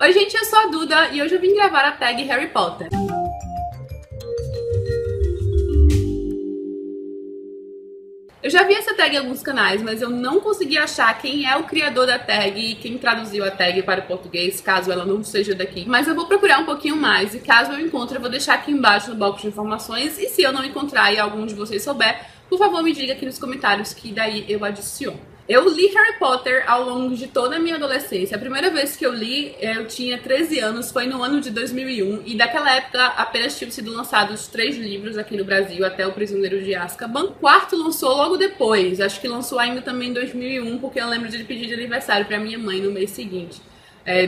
Oi gente, eu sou a Duda e hoje eu vim gravar a tag Harry Potter. Eu já vi essa tag em alguns canais, mas eu não consegui achar quem é o criador da tag e quem traduziu a tag para o português, caso ela não seja daqui. Mas eu vou procurar um pouquinho mais e caso eu encontre, eu vou deixar aqui embaixo no box de informações. E se eu não encontrar e algum de vocês souber, por favor me diga aqui nos comentários que daí eu adiciono. Eu li Harry Potter ao longo de toda a minha adolescência. A primeira vez que eu li, eu tinha 13 anos, foi no ano de 2001. E daquela época apenas tinham sido lançados 3 livros aqui no Brasil, até O Prisioneiro de Azkaban. O quarto lançou logo depois, acho que lançou ainda também em 2001, porque eu lembro de pedir de aniversário para minha mãe no mês seguinte,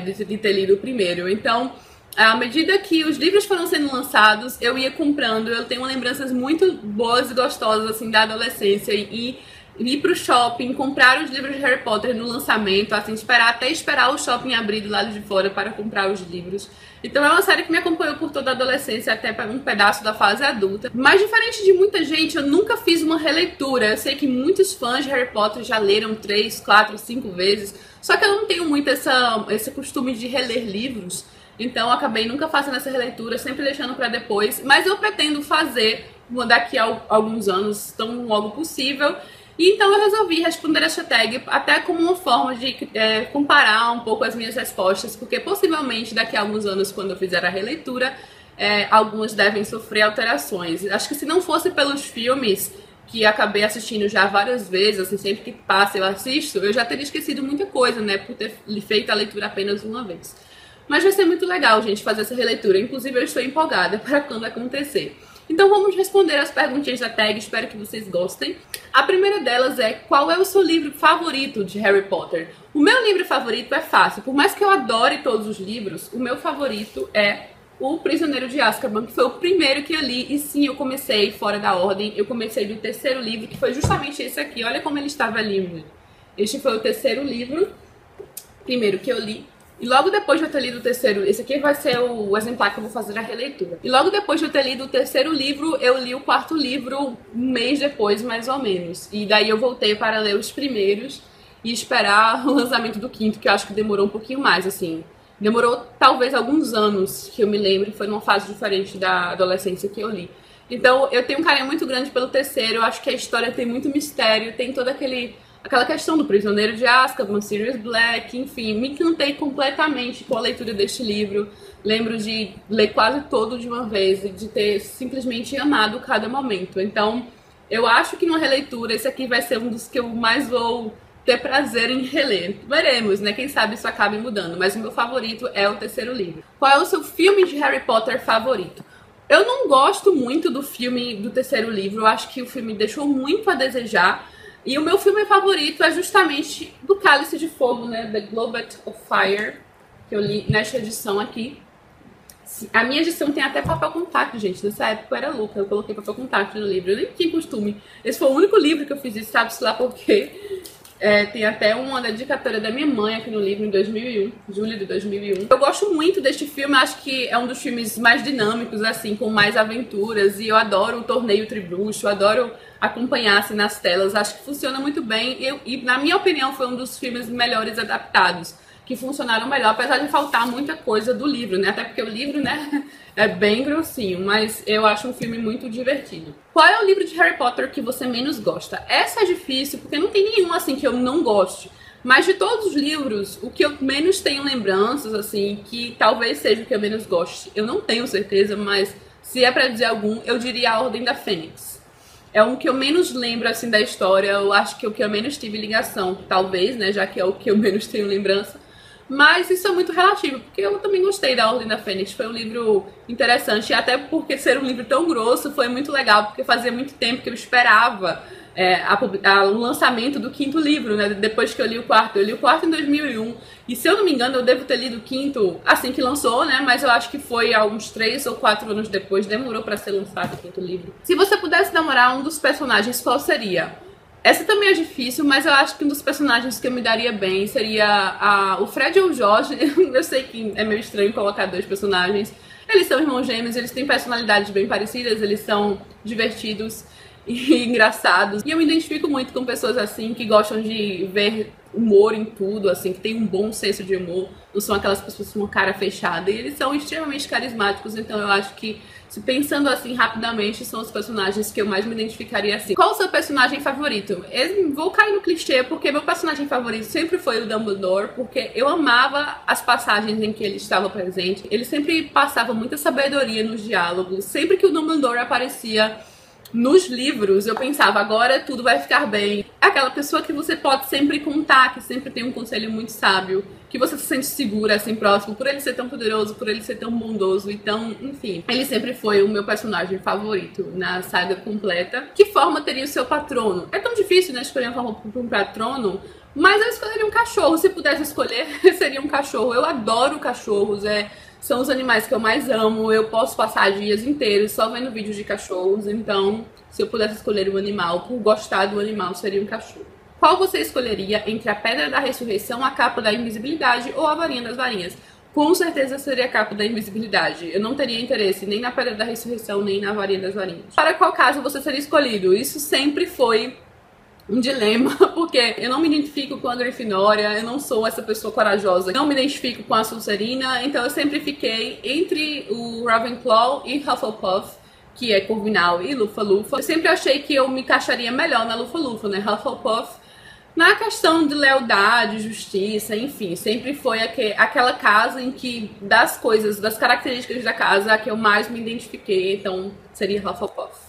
de ter lido o primeiro. Então, à medida que os livros foram sendo lançados, eu ia comprando. Eu tenho lembranças muito boas e gostosas assim da adolescência e ir pro shopping, comprar os livros de Harry Potter no lançamento, assim, até esperar o shopping abrir do lado de fora para comprar os livros. Então é uma série que me acompanhou por toda a adolescência, até para um pedaço da fase adulta. Mas diferente de muita gente, eu nunca fiz uma releitura. Eu sei que muitos fãs de Harry Potter já leram 3, 4, 5 vezes, só que eu não tenho muito esse costume de reler livros, então eu acabei nunca fazendo essa releitura, sempre deixando para depois. Mas eu pretendo fazer daqui a alguns anos, tão logo possível. E então eu resolvi responder essa tag até como uma forma de comparar um pouco as minhas respostas, porque possivelmente daqui a alguns anos, quando eu fizer a releitura, algumas devem sofrer alterações. Acho que se não fosse pelos filmes, que acabei assistindo já várias vezes, assim, sempre que passa eu assisto, eu já teria esquecido muita coisa, né, por ter feito a leitura apenas uma vez. Mas vai ser muito legal, gente, fazer essa releitura. Inclusive eu estou empolgada para quando acontecer. Então vamos responder as perguntinhas da tag, espero que vocês gostem. A primeira delas é: qual é o seu livro favorito de Harry Potter? O meu livro favorito é fácil, por mais que eu adore todos os livros, o meu favorito é O Prisioneiro de Azkaban, que foi o primeiro que eu li. E sim, eu comecei fora da ordem, eu comecei do terceiro livro, que foi justamente esse aqui. Olha como ele estava lindo. Este foi o terceiro livro, primeiro que eu li. E logo depois de eu ter lido o terceiro, esse aqui vai ser o exemplar que eu vou fazer a releitura. E logo depois de eu ter lido o terceiro livro, eu li o quarto livro um mês depois, mais ou menos. E daí eu voltei para ler os primeiros e esperar o lançamento do quinto, que eu acho que demorou um pouquinho mais, assim. Demorou talvez alguns anos, que eu me lembro, foi numa fase diferente da adolescência que eu li. Então eu tenho um carinho muito grande pelo terceiro, eu acho que a história tem muito mistério, tem toda aquela questão do Prisioneiro de Azkaban, Sirius Black, enfim, me encantei completamente com a leitura deste livro. Lembro de ler quase todo de uma vez e de ter simplesmente amado cada momento. Então, eu acho que numa releitura, esse aqui vai ser um dos que eu mais vou ter prazer em reler. Veremos, né? Quem sabe isso acabe mudando, mas o meu favorito é o terceiro livro. Qual é o seu filme de Harry Potter favorito? Eu não gosto muito do filme do terceiro livro, eu acho que o filme deixou muito a desejar. E o meu filme favorito é justamente do Cálice de Fogo, né? The Goblet of Fire, que eu li nesta edição aqui. A minha edição tem até papel contact, gente. Nessa época eu era louca, eu coloquei papel contact no livro. Eu nem tinha costume. Esse foi o único livro que eu fiz isso, sabe-se lá por quê. Tem até uma dedicatória da minha mãe aqui no livro, em 2001, julho de 2001. Eu gosto muito deste filme, acho que é um dos filmes mais dinâmicos, assim, com mais aventuras. E eu adoro o Torneio Tribruxo, eu adoro acompanhar assim, nas telas. Acho que funciona muito bem e, na minha opinião, foi um dos filmes melhores adaptados, que funcionaram melhor, apesar de faltar muita coisa do livro, né? Até porque o livro, né, é bem grossinho, mas eu acho um filme muito divertido. Qual é o livro de Harry Potter que você menos gosta? Essa é difícil, porque não tem nenhum, assim, que eu não goste. Mas de todos os livros, o que eu menos tenho lembranças, assim, que talvez seja o que eu menos goste, eu não tenho certeza, mas se é pra dizer algum, eu diria A Ordem da Fênix. É um que eu menos lembro, assim, da história. Eu acho que é o que eu menos tive ligação, talvez, né, já que é o que eu menos tenho lembrança. Mas isso é muito relativo, porque eu também gostei da Ordem da Fênix. Foi um livro interessante, e até porque ser um livro tão grosso foi muito legal, porque fazia muito tempo que eu esperava o lançamento do quinto livro, né? Depois que eu li o quarto. Eu li o quarto em 2001, e se eu não me engano eu devo ter lido o quinto assim que lançou, né? Mas eu acho que foi há uns 3 ou 4 anos depois, demorou pra ser lançado o quinto livro. Se você pudesse namorar um dos personagens, qual seria? Essa também é difícil, mas eu acho que um dos personagens que eu me daria bem seria o Fred ou o Jorge. Eu sei que é meio estranho colocar 2 personagens. Eles são irmãos gêmeos, eles têm personalidades bem parecidas, eles são divertidos e engraçados. E eu me identifico muito com pessoas assim, que gostam de ver humor em tudo, assim, que tem um bom senso de humor, não são aquelas pessoas com uma cara fechada, e eles são extremamente carismáticos, então eu acho que, se pensando assim rapidamente, são os personagens que eu mais me identificaria assim. Qual o seu personagem favorito? Eu vou cair no clichê, porque meu personagem favorito sempre foi o Dumbledore, porque eu amava as passagens em que ele estava presente, ele sempre passava muita sabedoria nos diálogos, sempre que o Dumbledore aparecia nos livros, eu pensava, agora tudo vai ficar bem. É aquela pessoa que você pode sempre contar, que sempre tem um conselho muito sábio, que você se sente segura, assim, próximo, por ele ser tão poderoso, por ele ser tão bondoso. Então, enfim, ele sempre foi o meu personagem favorito na saga completa. Que forma teria o seu patrono? É tão difícil, né, escolher uma forma para um patrono, mas eu escolheria um cachorro. Se pudesse escolher, seria um cachorro. Eu adoro cachorros, são os animais que eu mais amo, eu posso passar dias inteiros só vendo vídeos de cachorros, então se eu pudesse escolher um animal, por gostar do animal, seria um cachorro. Qual você escolheria entre a Pedra da Ressurreição, a Capa da Invisibilidade ou a Varinha das Varinhas? Com certeza seria a Capa da Invisibilidade. Eu não teria interesse nem na Pedra da Ressurreição, nem na Varinha das Varinhas. Para qual caso você seria escolhido? Isso sempre foi um dilema, porque eu não me identifico com a Grifinória, eu não sou essa pessoa corajosa, não me identifico com a Sonserina, então eu sempre fiquei entre o Ravenclaw e Hufflepuff, que é Corvinal e Lufa-Lufa. Eu sempre achei que eu me encaixaria melhor na Lufa-Lufa, né? Hufflepuff, na questão de lealdade, justiça, enfim, sempre foi aquela casa em que, das coisas, das características da casa, a que eu mais me identifiquei, então seria Hufflepuff.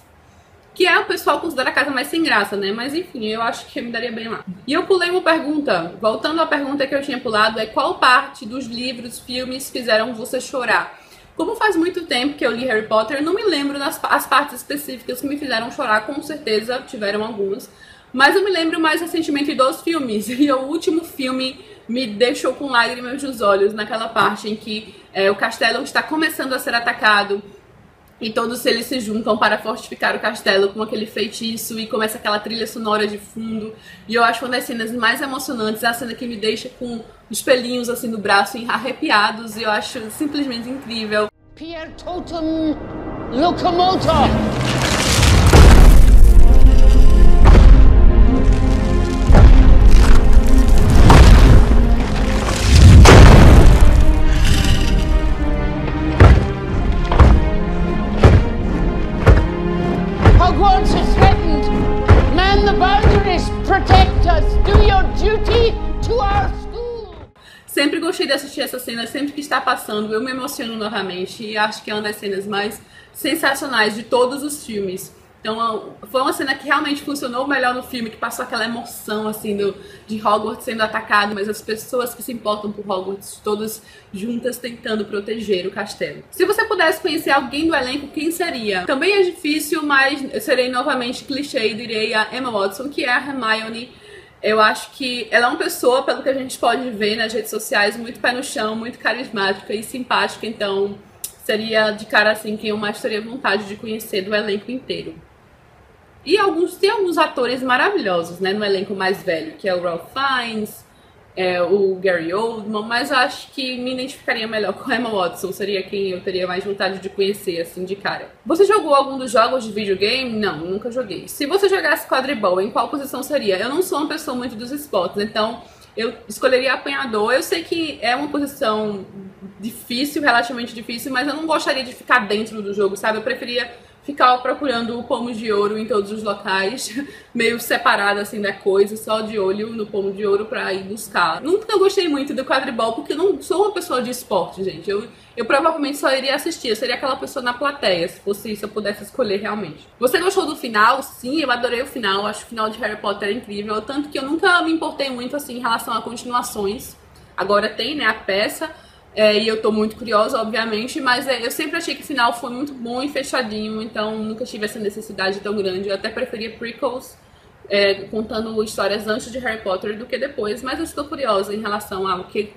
Que o pessoal considera a casa mais sem graça, né? Mas enfim, eu acho que eu me daria bem lá. E eu pulei uma pergunta. Voltando à pergunta que eu tinha pulado, qual parte dos livros, filmes fizeram você chorar? Como faz muito tempo que eu li Harry Potter, eu não me lembro as partes específicas que me fizeram chorar. Com certeza tiveram algumas. Mas eu me lembro mais recentemente dos filmes. E o último filme me deixou com lágrimas nos olhos, naquela parte em que o castelo está começando a ser atacado. E todos eles se juntam para fortificar o castelo com aquele feitiço e começa aquela trilha sonora de fundo. E eu acho uma das cenas mais emocionantes, a cena que me deixa com os pelinhos assim no braço arrepiados, e eu acho simplesmente incrível. Pier totum locomotor! Hogwarts is threatened. Man the boundaries, protect us. Do your duty to our school. Sempre gostei de assistir essa cena, sempre que está passando, eu me emociono novamente e acho que é uma das cenas mais sensacionais de todos os filmes. Então foi uma cena que realmente funcionou melhor no filme, que passou aquela emoção assim de Hogwarts sendo atacado, mas as pessoas que se importam por Hogwarts todas juntas tentando proteger o castelo. Se você pudesse conhecer alguém do elenco, quem seria? Também é difícil, mas eu serei novamente clichê e direi a Emma Watson, que é a Hermione. Eu acho que ela é uma pessoa, pelo que a gente pode ver nas redes sociais, muito pé no chão, muito carismática e simpática, então seria de cara assim quem eu mais teria vontade de conhecer do elenco inteiro. E tem alguns atores maravilhosos, né, no elenco mais velho, que é o Ralph Fiennes, o Gary Oldman, mas eu acho que me identificaria melhor com a Emma Watson, seria quem eu teria mais vontade de conhecer, assim, de cara. Você jogou algum dos jogos de videogame? Não, nunca joguei. Se você jogasse quadribol, em qual posição seria? Eu não sou uma pessoa muito dos esportes, então eu escolheria apanhador. Eu sei que é uma posição difícil, relativamente difícil, mas eu não gostaria de ficar dentro do jogo, sabe? Eu preferia ficar procurando o pomo de ouro em todos os locais, meio separado assim da coisa, só de olho no pomo de ouro pra ir buscar. Nunca gostei muito do quadribol, porque eu não sou uma pessoa de esporte, gente. Eu provavelmente só iria assistir, eu seria aquela pessoa na plateia, se fosse isso, eu pudesse escolher realmente. Você gostou do final? Sim, eu adorei o final, acho o final de Harry Potter incrível, tanto que eu nunca me importei muito assim em relação a continuações. Agora tem, né, a peça, e eu tô muito curiosa, obviamente, mas eu sempre achei que o final foi muito bom e fechadinho, então nunca tive essa necessidade tão grande. Eu até preferia prequels, contando histórias antes de Harry Potter do que depois, mas eu estou curiosa em relação ao que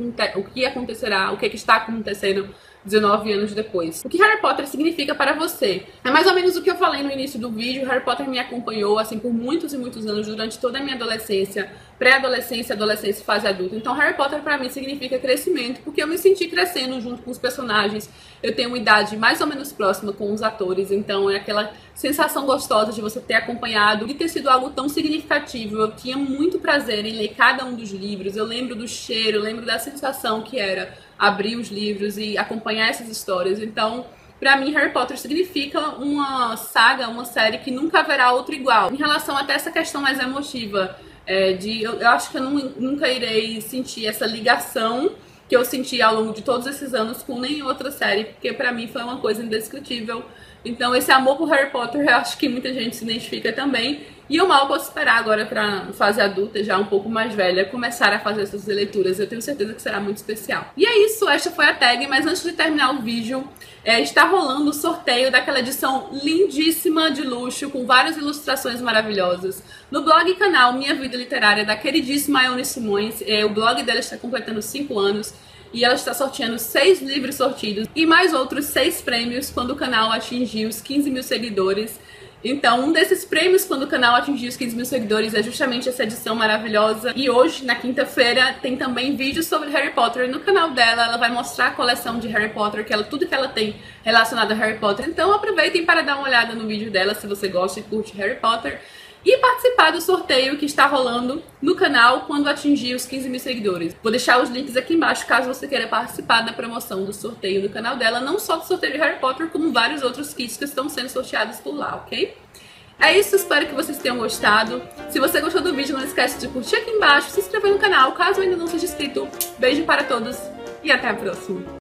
acontecerá, o que está acontecendo 19 anos depois. O que Harry Potter significa para você? É mais ou menos o que eu falei no início do vídeo. Harry Potter me acompanhou assim por muitos e muitos anos, durante toda a minha adolescência, pré-adolescência, adolescência e fase adulta. Então Harry Potter para mim significa crescimento, porque eu me senti crescendo junto com os personagens. Eu tenho uma idade mais ou menos próxima com os atores, então é aquela sensação gostosa de você ter acompanhado e ter sido algo tão significativo. Eu tinha muito prazer em ler cada um dos livros. Eu lembro do cheiro, eu lembro da sensação que era abrir os livros e acompanhar essas histórias. Então, pra mim, Harry Potter significa uma saga, uma série que nunca haverá outro igual. Em relação até essa questão mais emotiva, eu acho que eu nunca irei sentir essa ligação que eu senti ao longo de todos esses anos com nenhuma outra série, porque pra mim foi uma coisa indescritível. Então esse amor por Harry Potter eu acho que muita gente se identifica também. E eu mal posso esperar agora pra fase adulta, já um pouco mais velha, começar a fazer essas leituras. Eu tenho certeza que será muito especial. E é isso, esta foi a tag, mas antes de terminar o vídeo, está rolando o sorteio daquela edição lindíssima de luxo, com várias ilustrações maravilhosas, no blog e canal Minha Vida Literária, da queridíssima Ione Simões. O blog dela está completando 5 anos. E ela está sorteando 6 livros sortidos e mais outros 6 prêmios quando o canal atingir os 15 mil seguidores. Então, um desses prêmios quando o canal atingir os 15 mil seguidores é justamente essa edição maravilhosa. E hoje, na quinta-feira, tem também vídeos sobre Harry Potter no canal dela. Ela vai mostrar a coleção de Harry Potter, tudo que ela tem relacionado a Harry Potter. Então aproveitem para dar uma olhada no vídeo dela se você gosta e curte Harry Potter. E participar do sorteio que está rolando no canal quando atingir os 15 mil seguidores. Vou deixar os links aqui embaixo caso você queira participar da promoção do sorteio no canal dela. Não só do sorteio de Harry Potter, como vários outros kits que estão sendo sorteados por lá, ok? É isso, espero que vocês tenham gostado. Se você gostou do vídeo, não esquece de curtir aqui embaixo, se inscrever no canal caso ainda não seja inscrito. Beijo para todos e até a próxima.